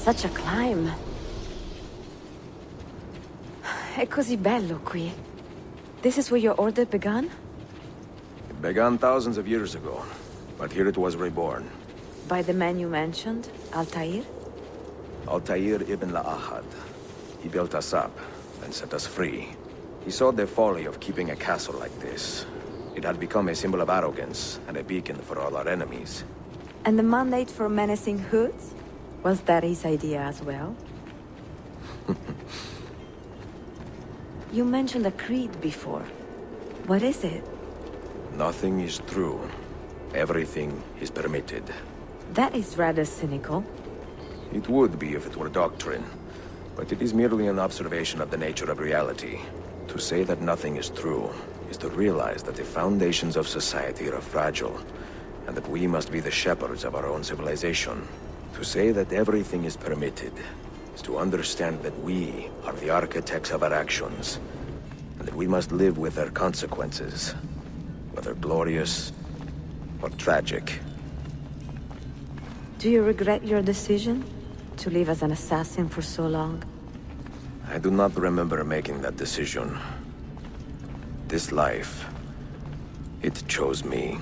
Such a climb. È così bello qui. This is where your order began? It began thousands of years ago, but here it was reborn. By the man you mentioned, Altair? Altair Ibn-La'Ahad. He built us up, and set us free. He saw the folly of keeping a castle like this. It had become a symbol of arrogance, and a beacon for all our enemies. And the mandate for menacing hoods? Was that his idea as well? You mentioned a creed before. What is it? Nothing is true. Everything is permitted. That is rather cynical. It would be if it were doctrine, but it is merely an observation of the nature of reality. To say that nothing is true is to realize that the foundations of society are fragile, and that we must be the shepherds of our own civilization. To say that everything is permitted is to understand that we are the architects of our actions, and that we must live with their consequences, whether glorious or tragic. Do you regret your decision to live as an assassin for so long? I do not remember making that decision. This life, it chose me.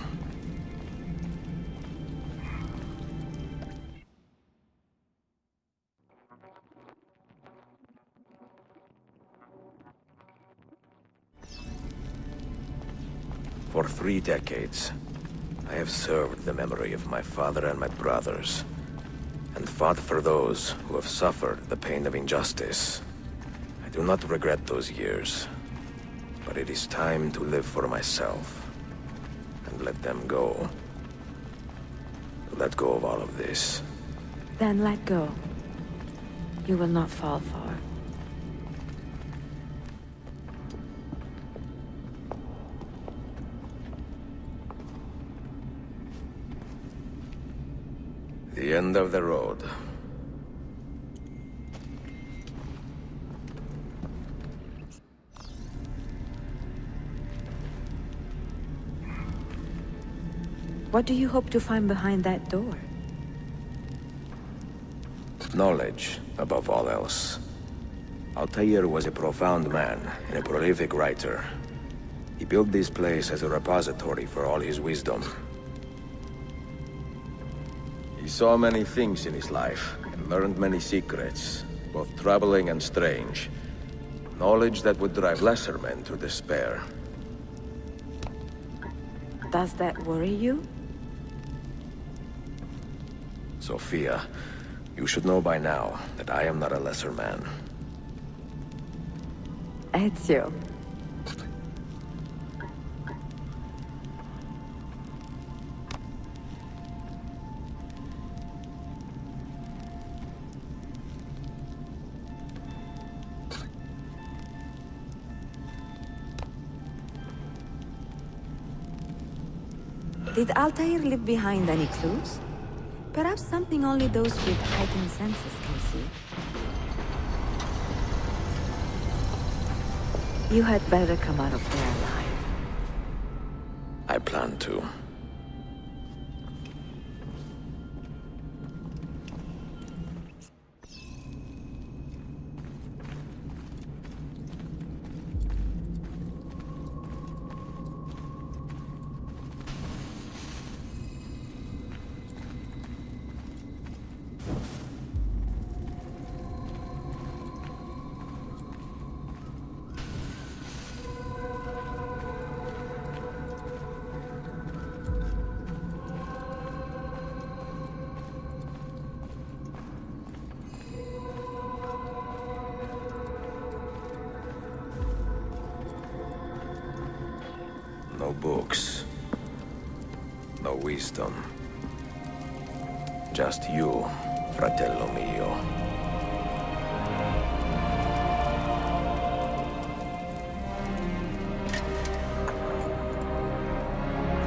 For 3 decades, I have served the memory of my father and my brothers, and fought for those who have suffered the pain of injustice. I do not regret those years, but it is time to live for myself, and let them go. Let go of all of this. Then let go. You will not fall far. The end of the road. What do you hope to find behind that door? Knowledge, above all else. Altair was a profound man and a prolific writer. He built this place as a repository for all his wisdom. He saw many things in his life, and learned many secrets, both troubling and strange. Knowledge that would drive lesser men to despair. Does that worry you? Sophia, you should know by now that I am not a lesser man. Ezio. Did Altair leave behind any clues? Perhaps something only those with heightened senses can see. You had better come out of there alive. I plan to. No books. No wisdom. Just you, fratello mio.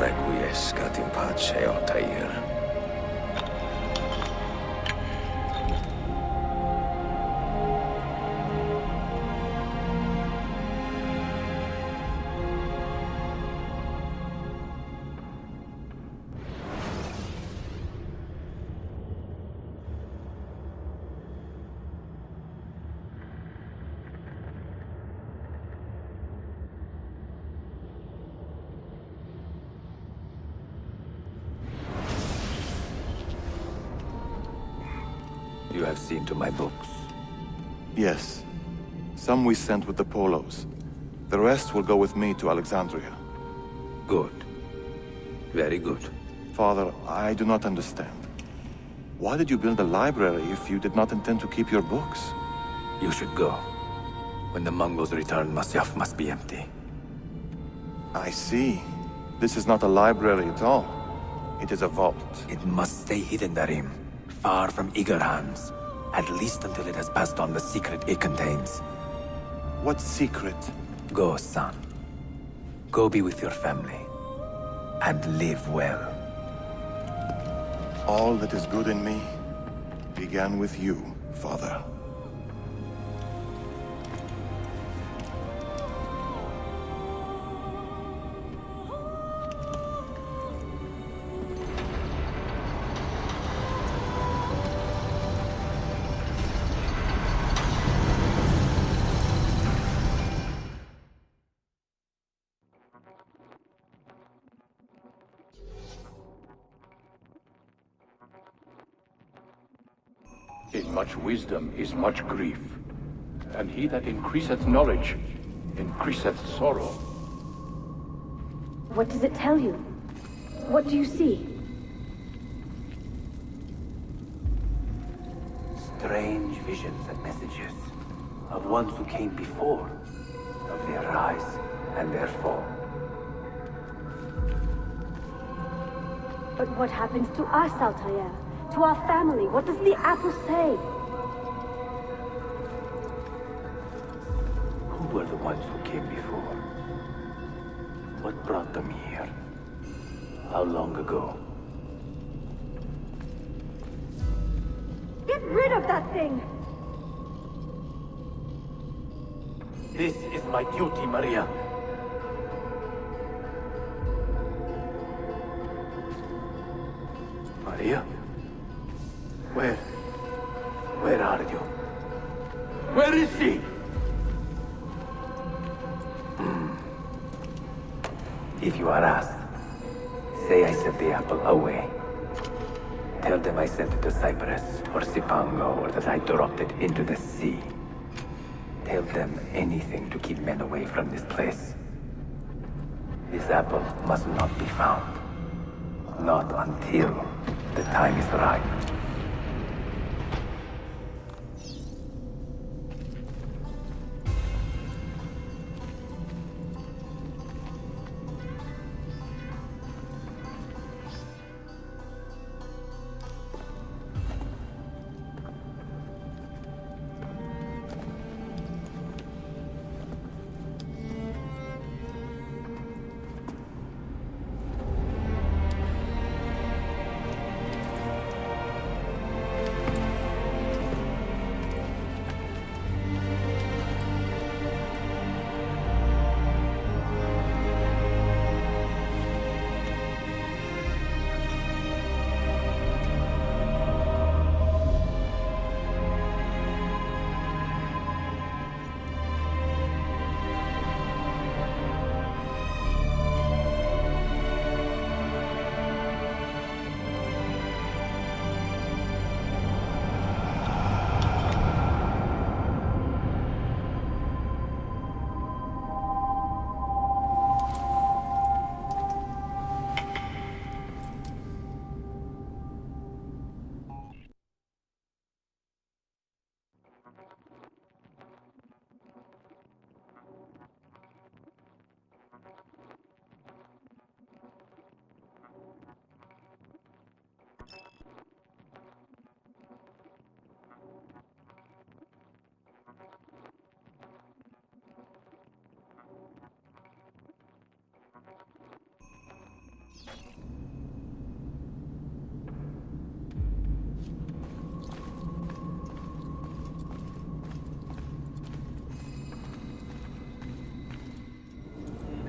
Requiescat in pace, Altair. You have seen to my books. Yes. Some we sent with the Polos. The rest will go with me to Alexandria. Good. Very good. Father, I do not understand. Why did you build a library if you did not intend to keep your books? You should go. When the Mongols return, Masyaf must be empty. I see. This is not a library at all. It is a vault. It must stay hidden, Darim. Far from eager hands. At least until it has passed on the secret it contains. What secret? Go, son. Go be with your family. And live well. All that is good in me began with you, Father. In much wisdom is much grief, and he that increaseth knowledge increaseth sorrow. What does it tell you? What do you see? Strange visions and messages of ones who came before, of their rise and their fall. But what happens to us, Altair? To our family? What does the apple say? Who were the ones who came before? What brought them here? How long ago? Get rid of that thing! This is my duty, Maria. Maria? Where are you? Where is she? If you are asked, say I sent the apple away. Tell them I sent it to Cyprus, or Cipango, or that I dropped it into the sea. Tell them anything to keep men away from this place. This apple must not be found. Not until the time is right.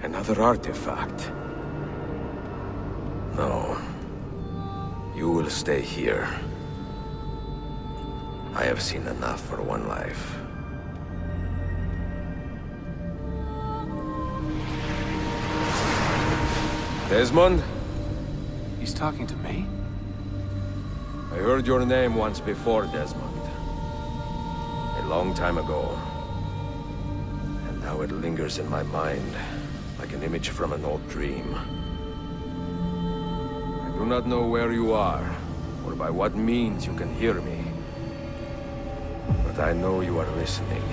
Another artifact. No. You will stay here. I have seen enough for one life. Desmond? He's talking to me? I heard your name once before, Desmond. long time ago. And now it lingers in my mind, like an image from an old dream. I do not know where you are, or by what means you can hear me. But I know you are listening.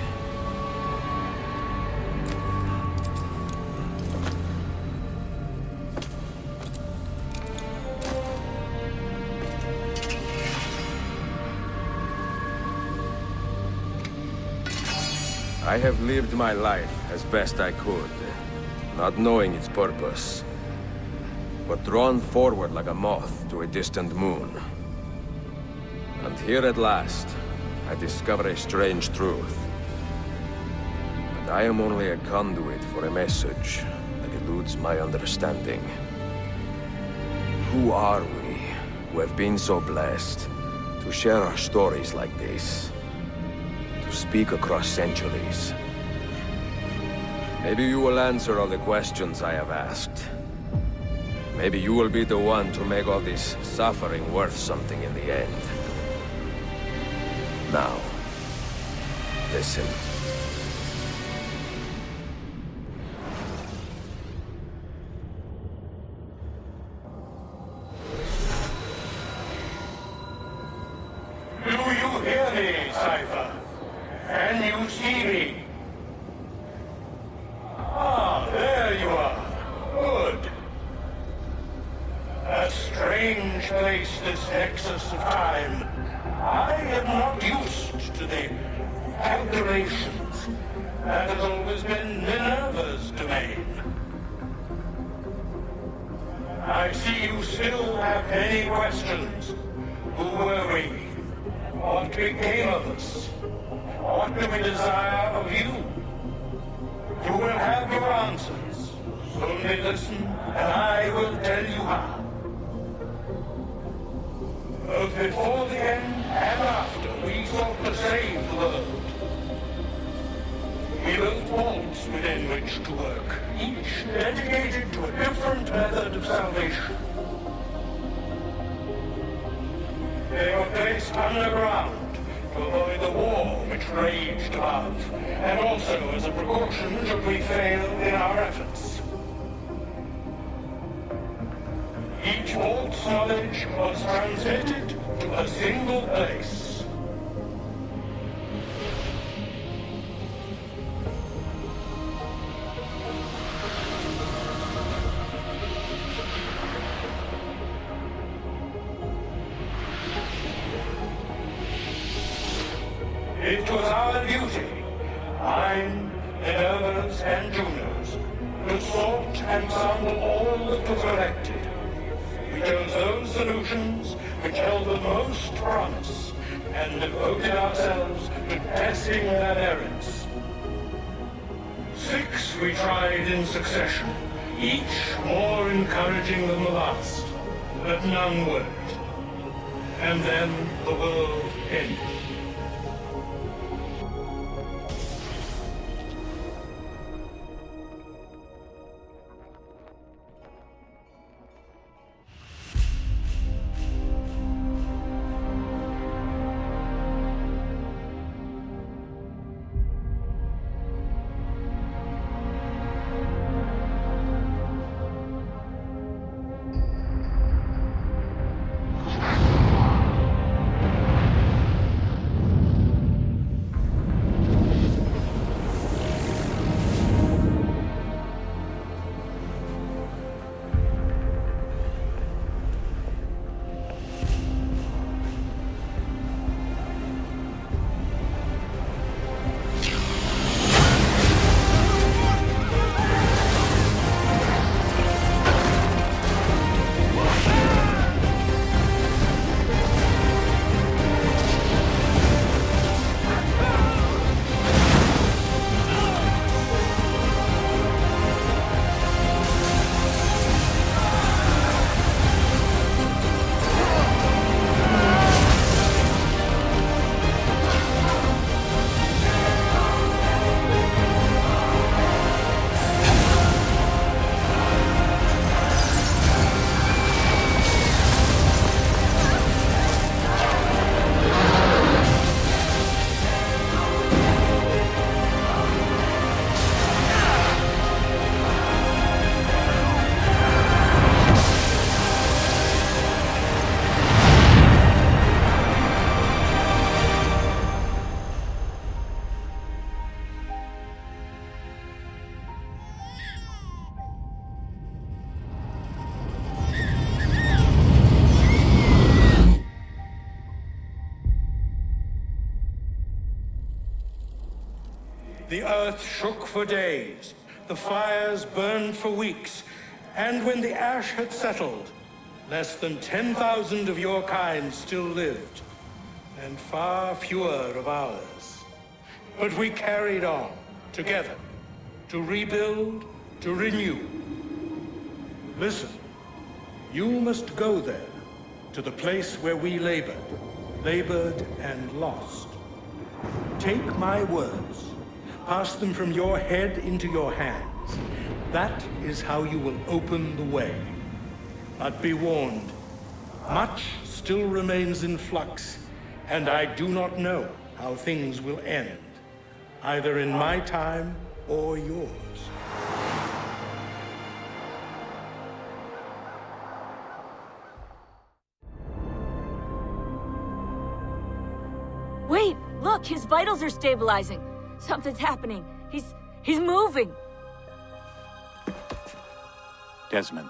I have lived my life as best I could, not knowing its purpose, but drawn forward like a moth to a distant moon. And here at last, I discover a strange truth. That I am only a conduit for a message that eludes my understanding. Who are we, who have been so blessed, to share our stories like this? To speak across centuries. Maybe you will answer all the questions I have asked. Maybe you will be the one to make all this suffering worth something in the end. Now, listen. Do you hear me, Cypher? Can you see me? Ah, there you are. Good. A strange place, this nexus of time. I am not used to the calculations. That has always been Minerva's domain. I see you still have many questions. Who were we? What became of us? What do we desire of you? You will have your answers. Only listen, and I will tell you how. Both before the end and after, we sought to save the world. We built vaults within which to work, each dedicated to a different method of salvation. They were placed underground to avoid the war which raged above, and also as a precaution should we fail in our efforts. Each vault's knowledge was transmitted to a single place. It was our duty, mine, Minerva's, and Juno's, to sort and sample all that was collected. We chose those solutions which held the most promise, and devoted ourselves to testing their merits. 6 we tried in succession, each more encouraging than the last, but none worked. And then the world ended. earth shook for days, the fires burned for weeks, and when the ash had settled, less than 10,000 of your kind still lived, and far fewer of ours. But we carried on, together, to rebuild, to renew. Listen, you must go there, to the place where we labored and lost. Take my words, pass them from your head into your hands. That is how you will open the way. But be warned, much still remains in flux, and I do not know how things will end, either in my time or yours. Wait, look, his vitals are stabilizing. Something's happening. He's moving. Desmond,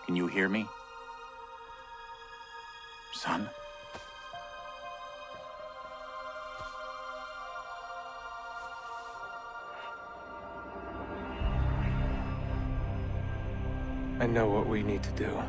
can you hear me? Son? I know what we need to do.